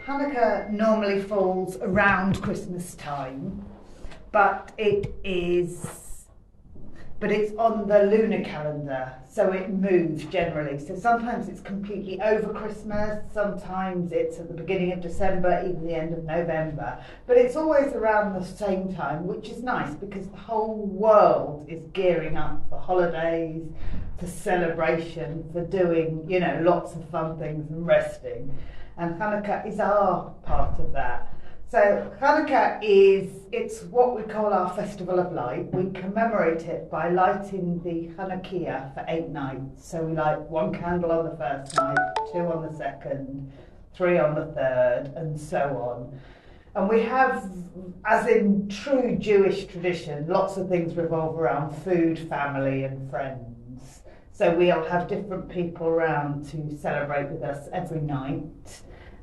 Hanukkah normally falls around Christmas time, but it's on the lunar calendar, so it moves generally. So sometimes it's completely over Christmas, sometimes it's at the beginning of December, even the end of November. But it's always around the same time, which is nice because the whole world is gearing up for holidays, for celebration, for doing, lots of fun things and resting. And Hanukkah is our part of that. So Hanukkah it's what we call our Festival of Light. We commemorate it by lighting the Hanukkah for 8 nights. So we light 1 candle on the first night, 2 on the second, 3 on the third, and so on. And we have, as in true Jewish tradition, lots of things revolve around food, family, and friends. So we'll have different people around to celebrate with us every night.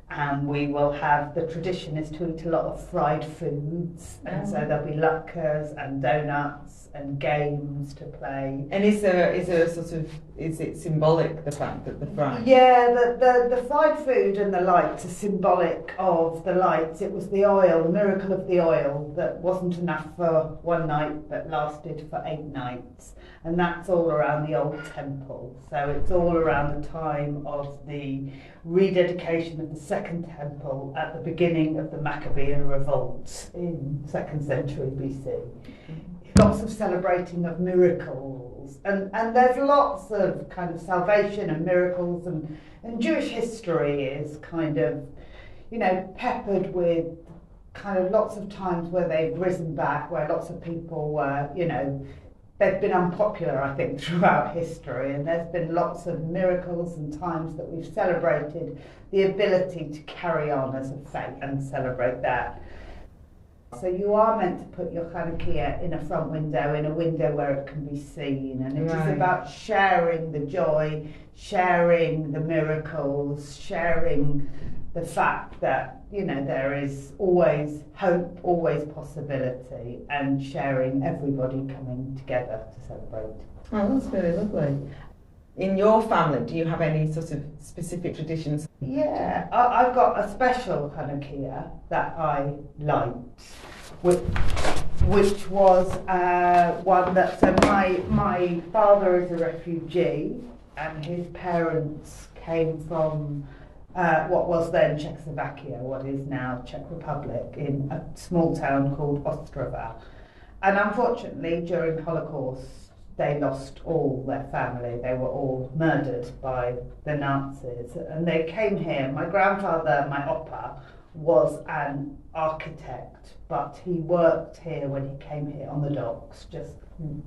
And we will have, the tradition is to eat a lot of fried foods, and so there'll be latkes and donuts and games to play. And is there a sort of, is it symbolic, the fact that the fried? Yeah, the fried food and the lights are symbolic of the lights. It was the oil, the miracle of the oil, that wasn't enough for 1 night but lasted for 8 nights. And that's all around the old temple. So it's all around the time of the rededication of the second temple at the beginning of the Maccabean revolt in 2nd century BC. Lots of celebrating of miracles. And there's lots of kind of salvation and miracles, and Jewish history is kind of, peppered with kind of lots of times where they've risen back, where lots of people were, they've been unpopular, I think, throughout history, and there's been lots of miracles and times that we've celebrated the ability to carry on as a faith and celebrate that. So you are meant to put your Hanukkah in a front window, in a window where it can be seen, and it is about sharing the joy, sharing the miracles, sharing the fact that there is always hope, always possibility, and sharing everybody coming together to celebrate. Oh, that's really lovely. In your family, do you have any sort of specific traditions? Yeah, I've got a special Hanukkah that I liked, which was one that, so my father is a refugee, and his parents came from what was then Czechoslovakia, what is now Czech Republic, in a small town called Ostrava. And unfortunately, during the Holocaust, they lost all their family. They were all murdered by the Nazis. And they came here. My grandfather, my oppa, was an architect, but he worked here when he came here on the docks, just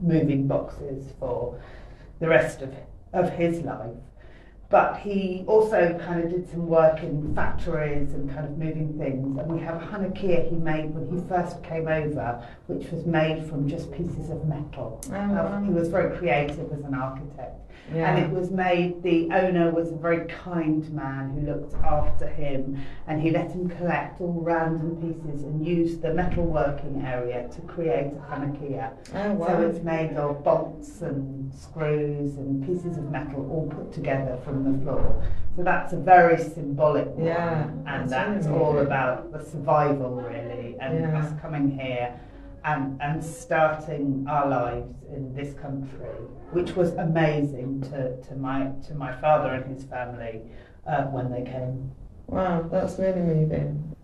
moving boxes for the rest of his life. But he also kind of did some work in factories and kind of moving things. And we have a Hanukkah he made when he first came over, which was made from just pieces of metal. He was very creative as an architect. Yeah. And it was made, the owner was a very kind man who looked after him, and he let him collect all random pieces and use the metalworking area to create a Hanukkah. Oh, wow. So it's made of bolts and screws and pieces of metal all put together from the floor. So that's a very symbolic one, and that's really all about the survival really, and us coming here and starting our lives in this country, which was amazing to my father and his family when they came. Wow, that's really moving.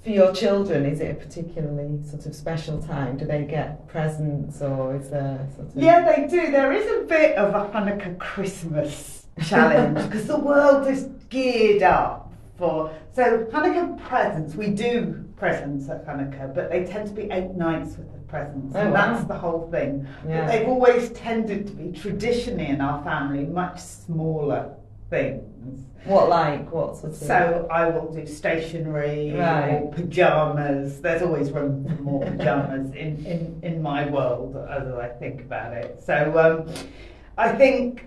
For your children, is it a particularly sort of special time? Do they get presents, or is there sort of... Yeah, they do. There is a bit of a Hanukkah Christmas challenge because the world is geared up for... So Hanukkah presents, we do presents at Hanukkah, but they tend to be 8 nights worth of presents, and that's the whole thing. Yeah. But they've always tended to be, traditionally in our family, much smaller things. What sort of... So I will do stationery or pyjamas. There's always room for more pyjamas in my world as I think about it. So I think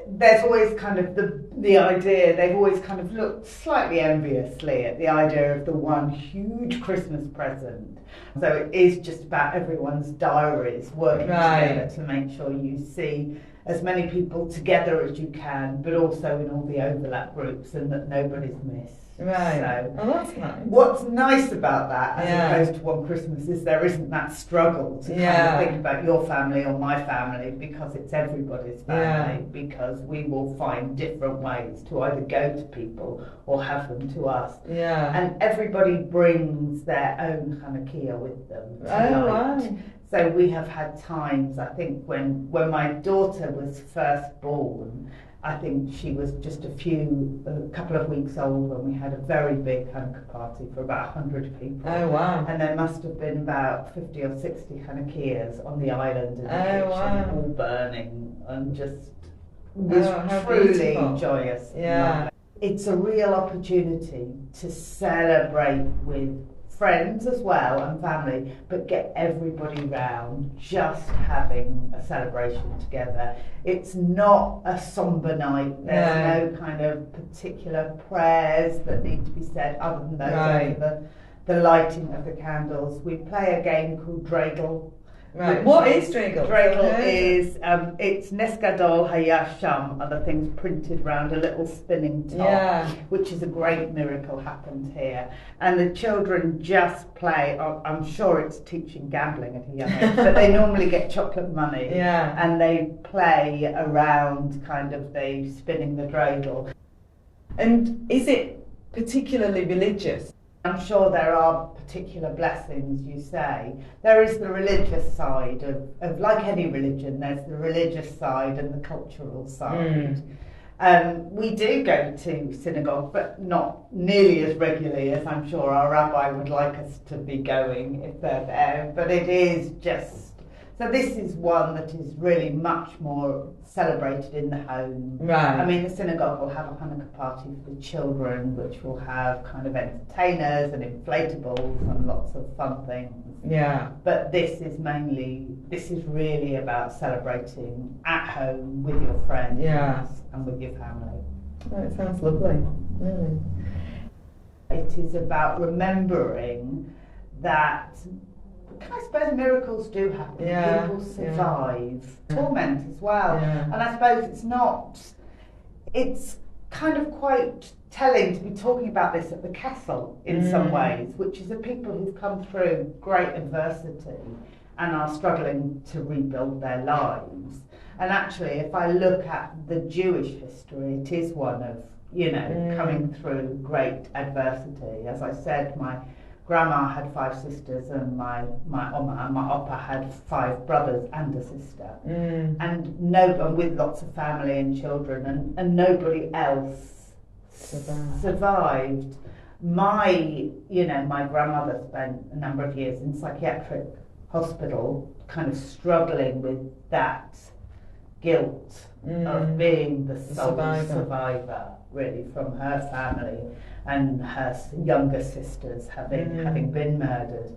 there's always kind of the idea, they've always kind of looked slightly enviously at the idea of the one huge Christmas present. So it is just about everyone's diaries working together to make sure you see as many people together as you can, but also in all the overlap groups, and that nobody's missed. Right. So Oh, that's nice. what's nice about that, as Yeah. opposed to One Christmas, is there isn't that struggle to kind Yeah. of think about your family or my family, because it's everybody's family, because we will find different ways to either go to people or have them to us. Yeah. And everybody brings their own Hanukkah with them tonight. Oh, wow. So we have had times, I think, when my daughter was first born, I think she was just a couple of weeks old when we had a very big Hanukkah party for about 100 people. Oh, wow. And there must have been about 50 or 60 Hanukkahs on the island in the kitchen, wow. all burning, and just was how truly beautiful. Joyous. Yeah. It's a real opportunity to celebrate with friends as well and family, but get everybody round just having a celebration together. It's not a somber night. There's no kind of particular prayers that need to be said other than those over the lighting of the candles. We play a game called Dreidel. Right. What is Dreidel? Dreidel is it's Nesgadol Hayasham, are the things printed round a little spinning top, which is a great miracle happened here. And the children just play. I'm sure it's teaching gambling at a young age, but they normally get chocolate money, and they play around kind of the spinning the dreidel. And is it particularly religious? I'm sure there are particular blessings, you say. There is the religious side of like any religion, there's the religious side and the cultural side. We do go to synagogue, but not nearly as regularly as I'm sure our rabbi would like us to be going if they're there. But it is just... So this is one that is really much more celebrated in the home. Right. I mean, the synagogue will have a Hanukkah party for the children, which will have kind of entertainers and inflatables and lots of fun things. Yeah. But this is really about celebrating at home with your friends and with your family. Oh, it sounds lovely. Really. It is about remembering that, I suppose, miracles do happen. People survive torment as well. And I suppose it's kind of quite telling to be talking about this at the castle in some ways, which is the people who've come through great adversity and are struggling to rebuild their lives. And actually, if I look at the Jewish history, it is one of, coming through great adversity. As I said, my grandma had 5 sisters, and my Oma and my Oppa had 5 brothers and a sister, and with lots of family and children, and nobody else survived. My grandmother spent a number of years in psychiatric hospital, kind of struggling with that guilt of being the sole survivor, really, from her family and her younger sisters having been murdered.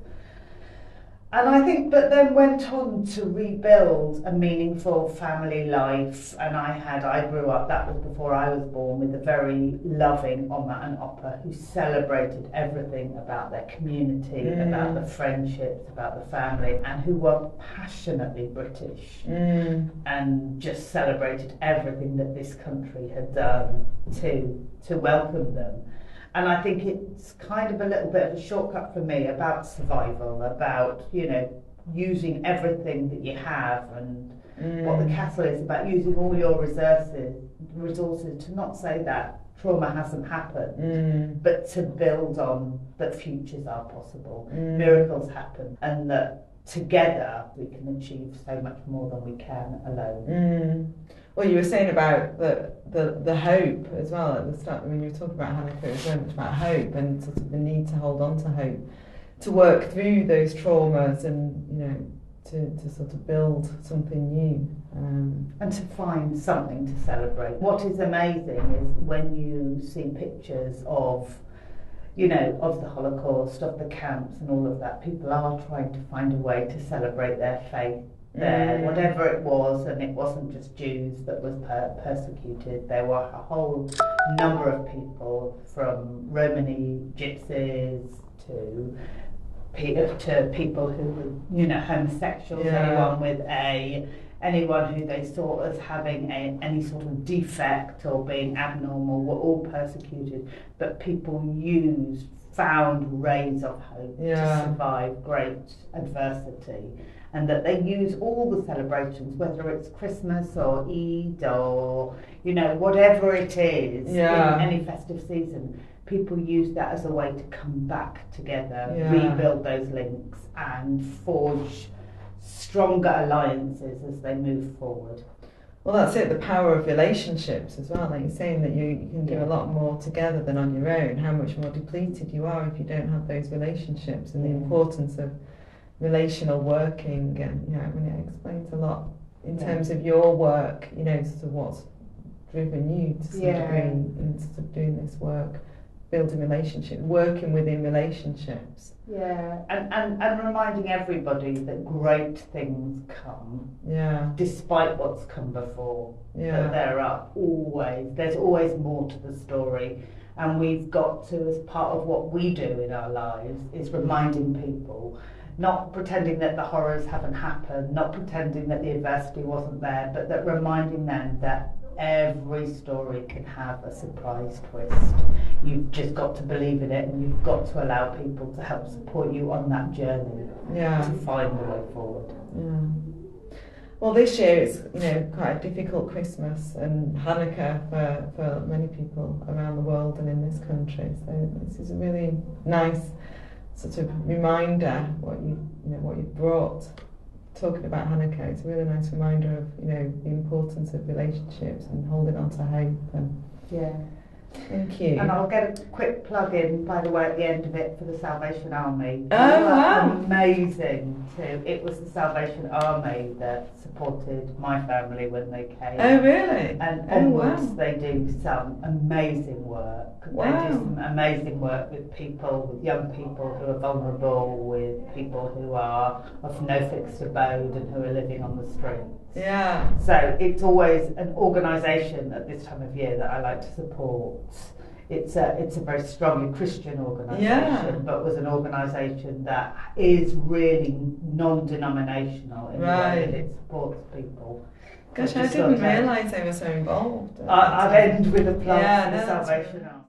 And I think, but then went on to rebuild a meaningful family life. And I grew up, that was before I was born, with a very loving Oma and Oppa who celebrated everything about their community, about the friendships, about the family, and who were passionately British and just celebrated everything that this country had done to welcome them. And I think it's kind of a little bit of a shortcut for me about survival, about, using everything that you have, and what the castle is about using all your resources to not say that trauma hasn't happened, but to build on that futures are possible, miracles happen, and that together we can achieve so much more than we can alone. Well, you were saying about the hope as well at the start. When you were talking about Hanukkah, it was very much about hope and sort of the need to hold on to hope, to work through those traumas, and to sort of build something new, and to find something to celebrate. What is amazing is when you see pictures of the Holocaust, of the camps and all of that, people are trying to find a way to celebrate their faith there, whatever it was. And it wasn't just Jews that was persecuted. There were a whole number of people, from Romani gypsies to people who were, homosexuals, anyone with a anyone who they saw as having any sort of defect or being abnormal were all persecuted, but people found rays of hope to survive great adversity, and that they use all the celebrations, whether it's Christmas or Eid or, you know, whatever it is in any festive season, people use that as a way to come back together, rebuild those links and forge stronger alliances as they move forward. Well, that's it, the power of relationships as well. Like you're saying, that you can do a lot more together than on your own. How much more depleted you are if you don't have those relationships, and the importance of relational working. And when it explains a lot in terms of your work, you know, sort of what's driven you to some degree in sort of doing this work, building relationships, working within relationships. Yeah, and reminding everybody that great things come, despite what's come before. That there's always more to the story, and we've got to, as part of what we do in our lives, is reminding people, not pretending that the horrors haven't happened, not pretending that the adversity wasn't there, but that reminding them that every story can have a surprise twist. You've just got to believe in it, and you've got to allow people to help support you on that journey to find the way forward. Well, this year it's quite a difficult Christmas and Hanukkah for many people around the world and in this country. So this is a really nice sort of reminder what you've brought. Talking about Hanukkah, it's a really nice reminder of the importance of relationships and holding on to hope. And thank you. And I'll get a quick plug in, by the way, at the end of it for the Salvation Army. Oh, wow. Amazing too. It was the Salvation Army that supported my family when they came. Oh, really? And onwards they do some amazing work. Wow. They do some amazing work with people, with young people who are vulnerable, with people who are of no fixed abode and who are living on the streets. Yeah. So it's always an organisation at this time of year that I like to support. It's a very strongly Christian organisation, but was an organisation that is really non-denominational in the way that it supports people. Gosh, I didn't realise they were so involved. I'd end with a plug for the Salvation Army.